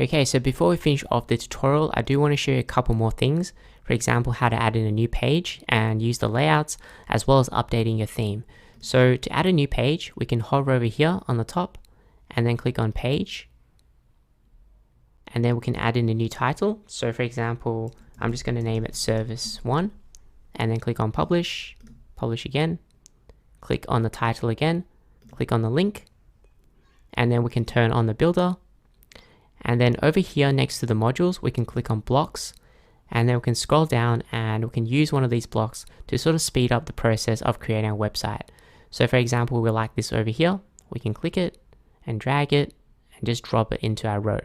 Okay, so before we finish off the tutorial, I do want to show you a couple more things. For example, how to add in a new page and use the layouts, as well as updating your theme. So to add a new page, we can hover over here on the top and then click on page. And then we can add in a new title. So for example, I'm just going to name it service 1 and then click on publish, publish again, click on the title again, click on the link, and then we can turn on the builder. And then over here next to the modules, we can click on blocks, and then we can scroll down and we can use one of these blocks to sort of speed up the process of creating a website. So for example, we like this over here, we can click it and drag it and just drop it into our row.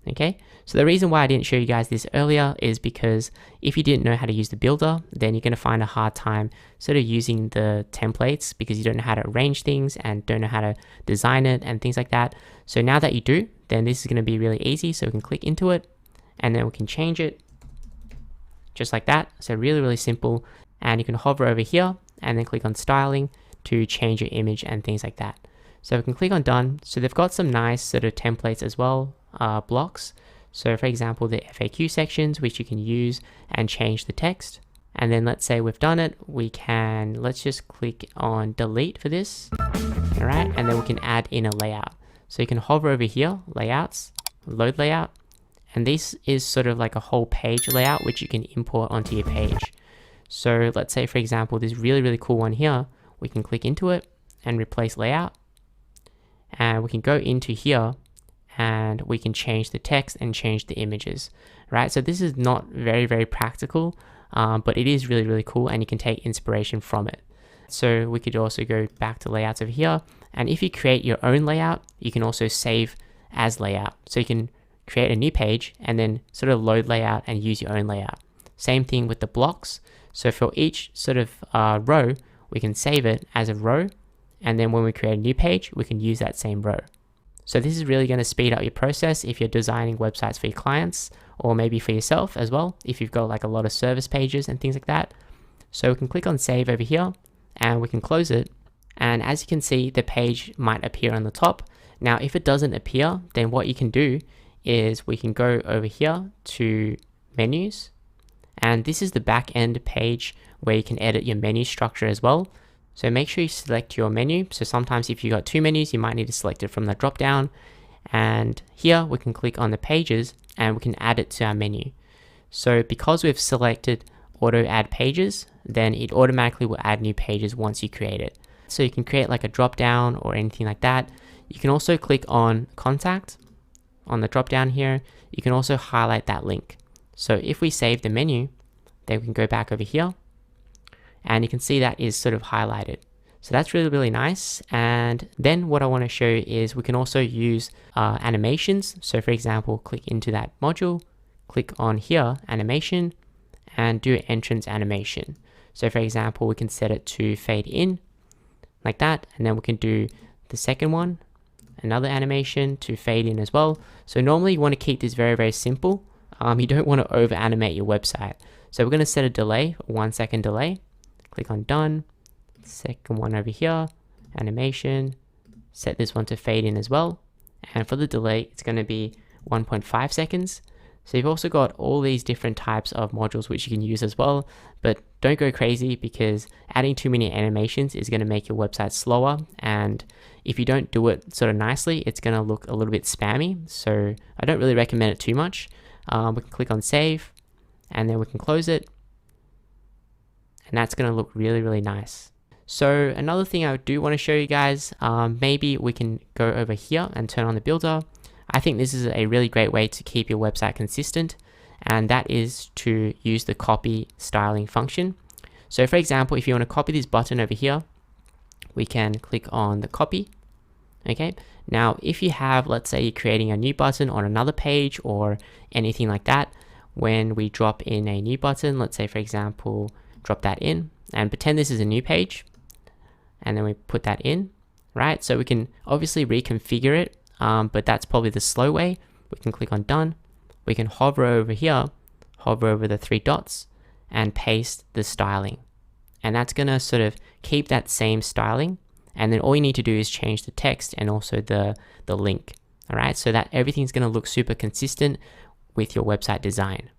Okay, so the reason why I didn't show you guys this earlier is because if you didn't know how to use the builder, then you're going to find a hard time sort of using the templates because you don't know how to arrange things and don't know how to design it and things like that. So now that you do, then this is going to be really easy. So we can click into it and then we can change it just like that. So really simple. And you can hover over here and then click on styling to change your image and things like that. So we can click on done. So they've got some nice sort of templates as well, blocks. So for example, the FAQ sections, which you can use and change the text. And then let's say we've done it, let's just click on delete for this. All right, and then we can add in a layout. So you can hover over here, layouts, load layout. And this is sort of like a whole page layout, which you can import onto your page. So let's say, for example, this really cool one here, we can click into it and replace layout. And we can go into here and we can change the text and change the images, right? So this is not very practical, but it is really cool and you can take inspiration from it. So we could also go back to layouts over here. And if you create your own layout, you can also save as layout. So you can create a new page and then sort of load layout and use your own layout. Same thing with the blocks. So for each sort of row, we can save it as a row. And then when we create a new page, we can use that same row. So this is really going to speed up your process if you're designing websites for your clients or maybe for yourself as well, if you've got like a lot of service pages and things like that. So we can click on save over here and we can close it. And as you can see, the page might appear on the top. Now, if it doesn't appear, then what you can do is we can go over here to menus. And this is the back end page where you can edit your menu structure as well. So make sure you select your menu. So sometimes if you got two menus, you might need to select it from the drop down. And here we can click on the pages and we can add it to our menu. So because we've selected auto add pages, then it automatically will add new pages once you create it. So you can create like a drop down or anything like that. You can also click on contact on the drop down here. You can also highlight that link. So if we save the menu, then we can go back over here. And you can see that is sort of highlighted. So that's really nice. And then what I want to show you is we can also use animations. So for example, click into that module, click on here, animation, and do an entrance animation. So for example, we can set it to fade in like that. And then we can do the second one, another animation to fade in as well. So normally you want to keep this very simple. You don't want to over animate your website. So we're going to set a delay, a 1 second delay. Click on done, second one over here, animation, set this one to fade in as well. And for the delay, it's going to be 1.5 seconds. So you've also got all these different types of modules which you can use as well, but don't go crazy because adding too many animations is going to make your website slower. And if you don't do it sort of nicely, it's going to look a little bit spammy. So I don't really recommend it too much. We can click on save and then we can close it. And that's going to look really nice. So another thing I do want to show you guys, maybe we can go over here and turn on the builder. I think this is a really great way to keep your website consistent, and that is to use the copy styling function. So for example, if you want to copy this button over here, we can click on the copy. Okay, now if you have, let's say you're creating a new button on another page or anything like that, when we drop in a new button, let's say for example, drop that in and pretend this is a new page, and then we put that in, right? So we can obviously reconfigure it, but that's probably the slow way. We can click on done. We can hover over here, hover over the 3 dots and paste the styling. And that's gonna sort of keep that same styling. And then all you need to do is change the text and also the link. all right, so that everything's going to look super consistent with your website design.